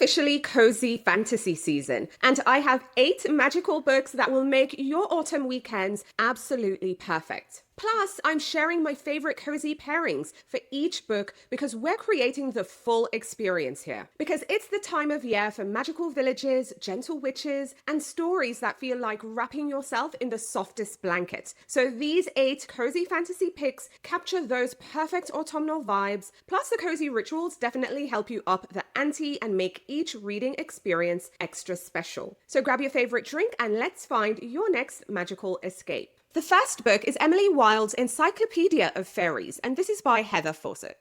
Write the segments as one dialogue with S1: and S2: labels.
S1: officially cozy fantasy season, and I have 8 magical books that will make your autumn weekends absolutely perfect. Plus, I'm sharing my favorite cozy pairings for each book because we're creating the full experience here. Because it's the time of year for magical villages, gentle witches, and stories that feel like wrapping yourself in the softest blanket. So these 8 cozy fantasy picks capture those perfect autumnal vibes, plus the cozy rituals definitely help you up the ante and make each reading experience extra special. So grab your favorite drink and let's find your next magical escape. The first book is Emily Wilde's Encyclopedia of Fairies, and this is by Heather Fawcett.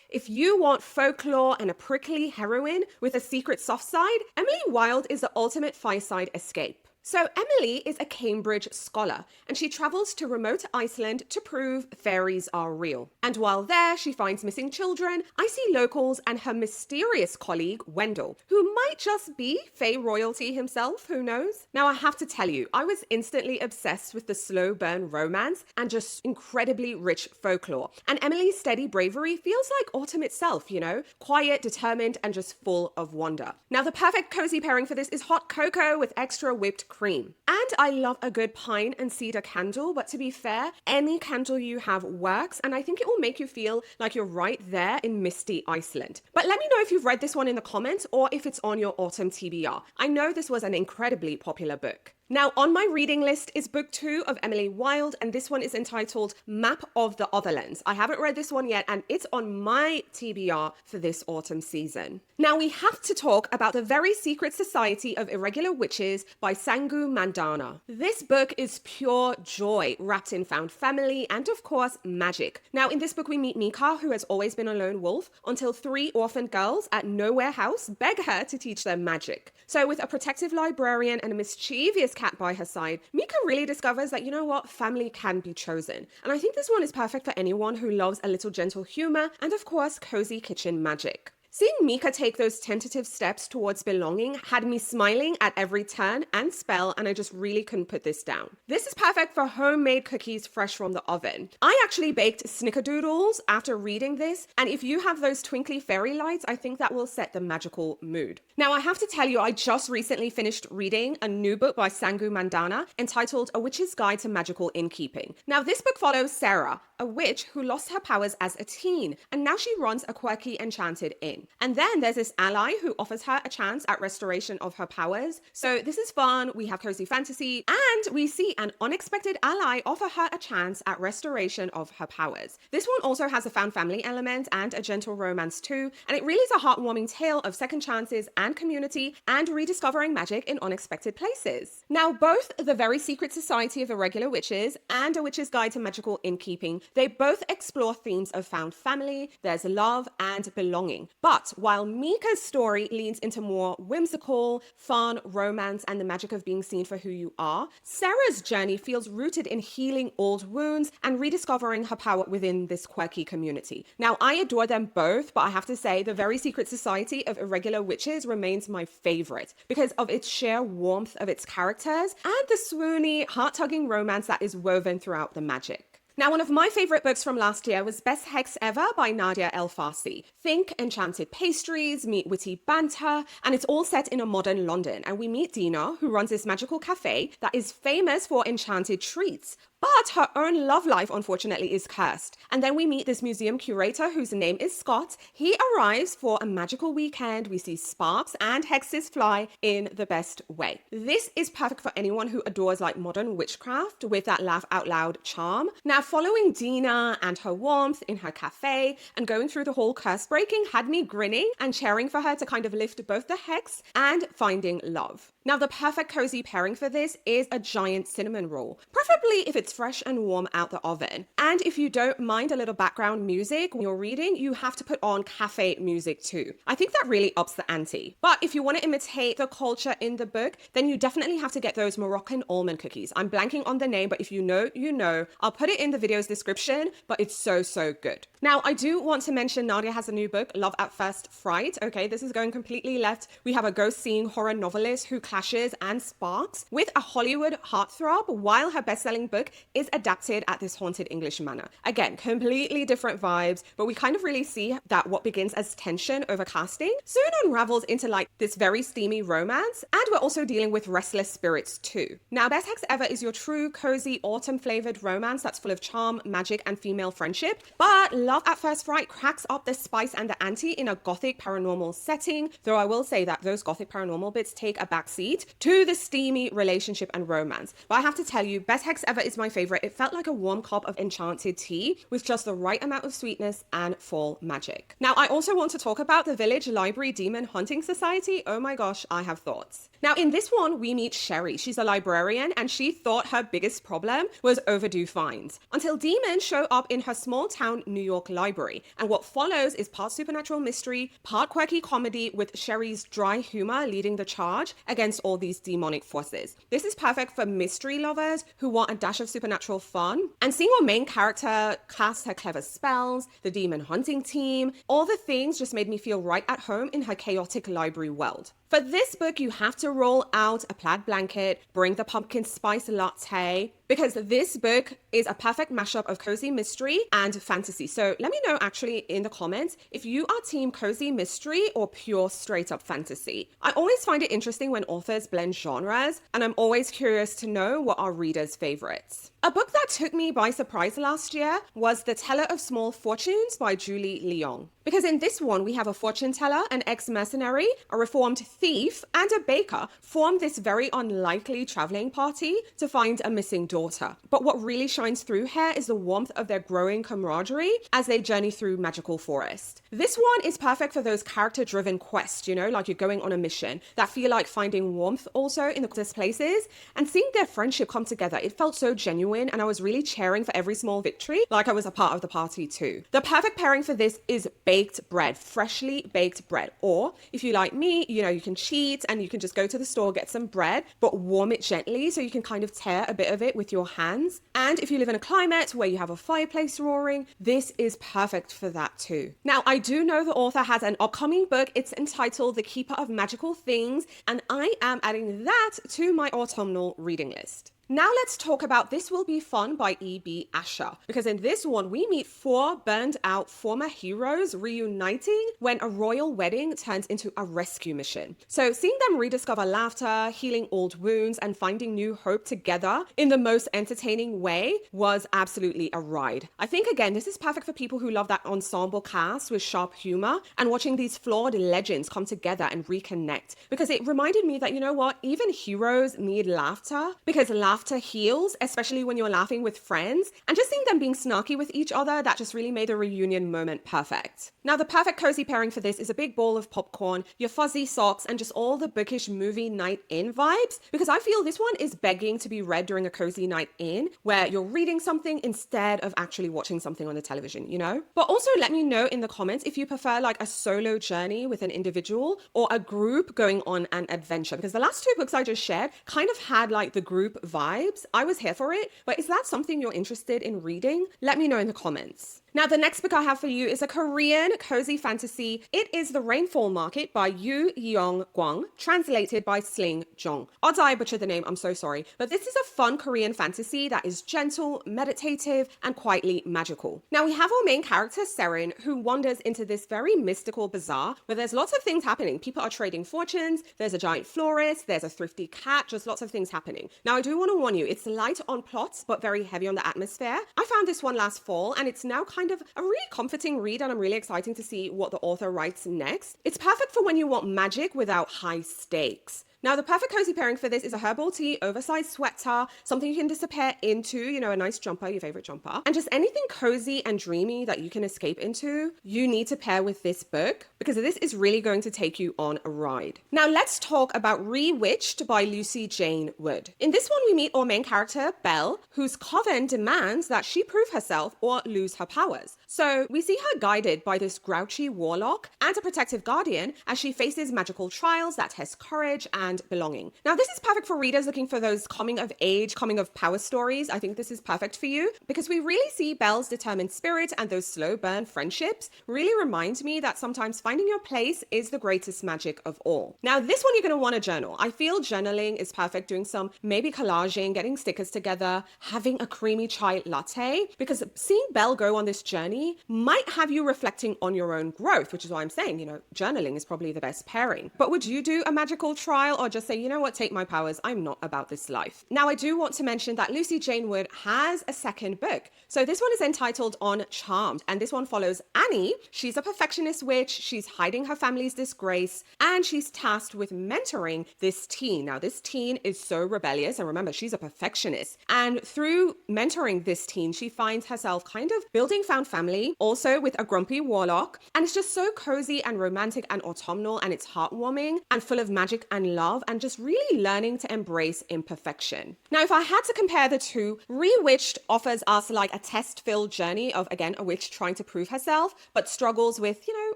S1: If you want folklore and a prickly heroine with a secret soft side, Emily Wilde is the ultimate fireside escape. So Emily is a Cambridge scholar, and she travels to remote Iceland to prove fairies are real. And while there, she finds missing children, icy locals, and her mysterious colleague, Wendell, who might just be Fae royalty himself, who knows? Now I have to tell you, I was instantly obsessed with the slow burn romance and just incredibly rich folklore. And Emily's steady bravery feels like autumn itself, you know? Quiet, determined, and just full of wonder. Now the perfect cozy pairing for this is hot cocoa with extra whipped cream. And I love a good pine and cedar candle, but to be fair, any candle you have works, and I think it will make you feel like you're right there in misty Iceland. But let me know if you've read this one in the comments or if it's on your autumn TBR. I know this was an incredibly popular book. Now, on my reading list is book 2 of Emily Wilde, and this one is entitled Map of the Otherlands. I haven't read this one yet, and it's on my TBR for this autumn season. Now, we have to talk about The Very Secret Society of Irregular Witches by Sangu Mandana. This book is pure joy, wrapped in found family and, of course, magic. Now, in this book, we meet Mika, who has always been a lone wolf, until 3 orphaned girls at Nowhere House beg her to teach them magic. So, with a protective librarian and a mischievous cat by her side, Mika really discovers that, you know what, family can be chosen. And I think this one is perfect for anyone who loves a little gentle humor and, of course, cozy kitchen magic. Seeing Mika take those tentative steps towards belonging had me smiling at every turn and spell, and I just really couldn't put this down. This is perfect for homemade cookies fresh from the oven. I actually baked snickerdoodles after reading this, and if you have those twinkly fairy lights, I think that will set the magical mood. Now, I have to tell you, I just recently finished reading a new book by Sangu Mandana entitled A Witch's Guide to Magical Innkeeping. Now, this book follows Sarah, a witch who lost her powers as a teen, and now she runs a quirky enchanted inn. And then there's this ally who offers her a chance at restoration of her powers. So this is fun, we have cozy fantasy, and we see an unexpected ally offer her a chance at restoration of her powers. This one also has a found family element and a gentle romance too, and it really is a heartwarming tale of second chances and community and rediscovering magic in unexpected places. Now, both The Very Secret Society of Irregular Witches and A Witch's Guide to Magical Innkeeping, they both explore themes of found family, there's love, and belonging. But while Mika's story leans into more whimsical, fun, romance, and the magic of being seen for who you are, Sarah's journey feels rooted in healing old wounds and rediscovering her power within this quirky community. Now, I adore them both, but I have to say The Very Secret Society of Irregular Witches remains my favorite because of its sheer warmth of its characters and the swoony, heart-tugging romance that is woven throughout the magic. Now, one of my favorite books from last year was Best Hex Ever by Nadia El Farsi. Think enchanted pastries, meet witty banter, and it's all set in a modern London. And we meet Dina, who runs this magical cafe that is famous for enchanted treats. But her own love life, unfortunately, is cursed. And then we meet this museum curator whose name is Scott. He arrives for a magical weekend. We see sparks and hexes fly in the best way. This is perfect for anyone who adores like modern witchcraft with that laugh out loud charm. Now, following Dina and her warmth in her cafe and going through the whole curse breaking had me grinning and cheering for her to kind of lift both the hex and finding love. Now, the perfect cozy pairing for this is a giant cinnamon roll, preferably if it's fresh and warm out the oven. And if you don't mind a little background music when you're reading, you have to put on cafe music too. I think that really ups the ante. But if you want to imitate the culture in the book, then you definitely have to get those Moroccan almond cookies. I'm blanking on the name, but if you know, you know. I'll put it in the video's description, but it's so, so good. Now, I do want to mention Nadia has a new book, Love at First Fright. Okay, this is going completely left. We have a ghost-seeing horror novelist who clashes and sparks with a Hollywood heartthrob while her best-selling book is adapted at this haunted English manor. Again, completely different vibes, but we kind of really see that what begins as tension over casting soon unravels into like this very steamy romance, and we're also dealing with restless spirits too. Now, Best Hex Ever is your true, cozy, autumn-flavored romance that's full of charm, magic, and female friendship, but Love at First Fright cracks up the spice and the ante in a gothic paranormal setting, though I will say that those gothic paranormal bits take a backseat to the steamy relationship and romance. But I have to tell you, Best Hex Ever is my favorite. It felt like a warm cup of enchanted tea with just the right amount of sweetness and fall magic. Now, I also want to talk about the Village Library Demon Hunting Society. Oh my gosh, I have thoughts. Now, in this one, we meet Sherry. She's a librarian, and she thought her biggest problem was overdue fines, until demons show up in her small town New York library. And what follows is part supernatural mystery, part quirky comedy, with Sherry's dry humor leading the charge against all these demonic forces. This is perfect for mystery lovers who want a dash of supernatural fun. And seeing our main character cast her clever spells, the demon hunting team, all the things just made me feel right at home in her chaotic library world. For this book, you have to roll out a plaid blanket, bring the pumpkin spice latte, because this book is a perfect mashup of cozy mystery and fantasy. So let me know actually in the comments if you are team cozy mystery or pure straight up fantasy. I always find it interesting when authors blend genres, and I'm always curious to know what are readers' favorites. A book that took me by surprise last year was The Teller of Small Fortunes by Julie Leong. Because in this one, we have a fortune teller, an ex-mercenary, a reformed thief, and a baker form this very unlikely traveling party to find a missing daughter. But what really shines through here is the warmth of their growing camaraderie as they journey through magical forest. This one is perfect for those character-driven quests, you know, like you're going on a mission, that feel like finding warmth also in the places, and seeing their friendship come together. It felt so genuine, and I was really cheering for every small victory, like I was a part of the party too. The perfect pairing for this is baked bread, freshly baked bread. Or if you like me, you know, you can cheat and you can just go to the store, get some bread, but warm it gently so you can kind of tear a bit of it with your hands. And if you live in a climate where you have a fireplace roaring, this is perfect for that too. Now, I do know the author has an upcoming book. It's entitled The Keeper of Magical Things, and I am adding that to my autumnal reading list. Now let's talk about This Will Be Fun by E.B. Asher, because in this one we meet 4 burned out former heroes reuniting when a royal wedding turns into a rescue mission. So seeing them rediscover laughter, healing old wounds, and finding new hope together in the most entertaining way was absolutely a ride. I think again, this is perfect for people who love that ensemble cast with sharp humor and watching these flawed legends come together and reconnect, because it reminded me that, you know what, even heroes need laughter, because laughter heals, especially when you're laughing with friends, and just seeing them being snarky with each other, that just really made the reunion moment perfect. Now, the perfect cozy pairing for this is a big bowl of popcorn, your fuzzy socks, and just all the bookish movie night in vibes, because I feel this one is begging to be read during a cozy night in, where you're reading something instead of actually watching something on the television, you know? But also let me know in the comments if you prefer like a solo journey with an individual or a group going on an adventure, because the last 2 books I just shared kind of had like the group vibes. I was here for it, but is that something you're interested in reading? Let me know in the comments. Now, the next book I have for you is a Korean cozy fantasy. It is The Rainfall Market by Yu Yeong Kwang, translated by Sling Jong. Odds I butchered the name, I'm so sorry. But this is a fun Korean fantasy that is gentle, meditative, and quietly magical. Now, we have our main character, Serin, who wanders into this very mystical bazaar where there's lots of things happening. People are trading fortunes, there's a giant florist, there's a thrifty cat, just lots of things happening. Now, I do want to warn you, it's light on plots, but very heavy on the atmosphere. I found this one last fall, and it's now kind of a really comforting read, and I'm really excited to see what the author writes next. It's perfect for when you want magic without high stakes. Now, the perfect cozy pairing for this is a herbal tea, oversized sweater, something you can disappear into, you know, a nice jumper, your favorite jumper, and just anything cozy and dreamy that you can escape into. You need to pair with this book, because this is really going to take you on a ride. Now, let's talk about Rewitched by Lucy Jane Wood. In this one, we meet our main character, Belle, whose coven demands that she prove herself or lose her powers. So we see her guided by this grouchy warlock and a protective guardian as she faces magical trials that test courage and and belonging. Now, this is perfect for readers looking for those coming of age, coming of power stories. I think this is perfect for you because we really see Belle's determined spirit, and those slow burn friendships really remind me that sometimes finding your place is the greatest magic of all. Now, this one you're going to want to journal. I feel journaling is perfect, doing some maybe collaging, getting stickers together, having a creamy chai latte, because seeing Belle go on this journey might have you reflecting on your own growth, which is why I'm saying, journaling is probably the best pairing. But would you do a magical trial or just say, you know what, take my powers, I'm not about this life? Now, I do want to mention that Lucy Jane Wood has a second book. So this one is entitled On Charmed, and this one follows Annie. She's a perfectionist witch, she's hiding her family's disgrace, and she's tasked with mentoring this teen. Now, this teen is so rebellious, and remember, she's a perfectionist. And through mentoring this teen, she finds herself kind of building found family, also with a grumpy warlock. And it's just so cozy and romantic and autumnal, and it's heartwarming and full of magic and love, and just really learning to embrace imperfection. Now, if I had to compare the two, Rewitched offers us like a test-filled journey of, again, a witch trying to prove herself, but struggles with,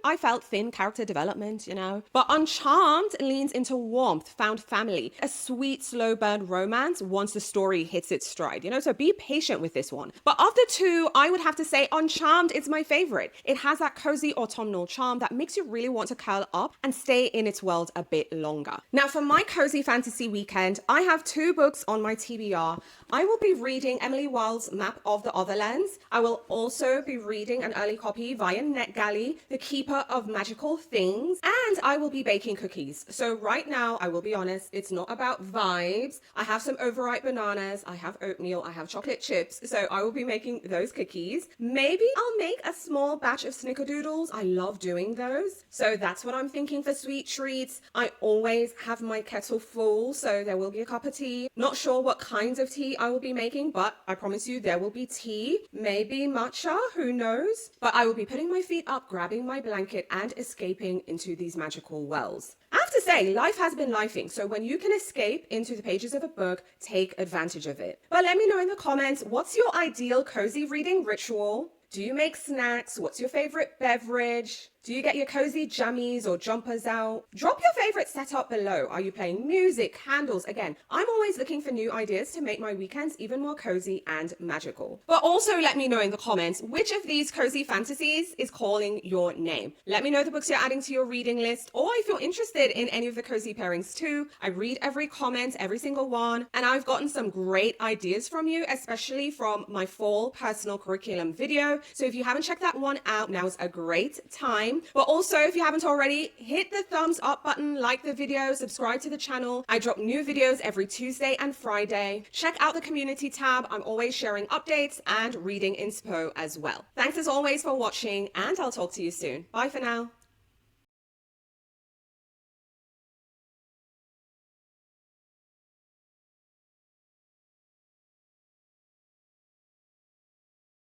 S1: I felt thin character development, But Uncharmed leans into warmth, found family, a sweet, slow burn romance once the story hits its stride, So be patient with this one. But of the two, I would have to say Uncharmed is my favorite. It has that cozy autumnal charm that makes you really want to curl up and stay in its world a bit longer. Now, for my cozy fantasy weekend, I have 2 books on my TBR. I will be reading Emily Wilde's Map of the Otherlands. I will also be reading an early copy via NetGalley, The Keeper of Magical Things, and I will be baking cookies. So right now, I will be honest, it's not about vibes. I have some overripe bananas, I have oatmeal, I have chocolate chips, so I will be making those cookies. Maybe I'll make a small batch of snickerdoodles. I love doing those. So that's what I'm thinking for sweet treats. I always have my kettle full, so there will be a cup of tea. Not sure what kinds of tea I will be making, but I promise you there will be tea. Maybe matcha, who knows? But I will be putting my feet up, grabbing my blanket, and escaping into these magical wells. I have to say, life has been lifing, so when you can escape into the pages of a book, take advantage of it. But let me know in the comments, what's your ideal cozy reading ritual? Do you make snacks? What's your favorite beverage? Do you get your cozy jammies or jumpers out? Drop your favorite setup below. Are you playing music, candles? Again, I'm always looking for new ideas to make my weekends even more cozy and magical. But also let me know in the comments, which of these cozy fantasies is calling your name? Let me know the books you're adding to your reading list, or if you're interested in any of the cozy pairings too. I read every comment, every single one, and I've gotten some great ideas from you, especially from my fall personal curriculum video. So if you haven't checked that one out, now is a great time. But also, if you haven't already, hit the thumbs up button, like the video, subscribe to the channel. I drop new videos every Tuesday and Friday. Check out the community tab. I'm always sharing updates and reading inspo as well. Thanks as always for watching, and I'll talk to you soon. Bye for now.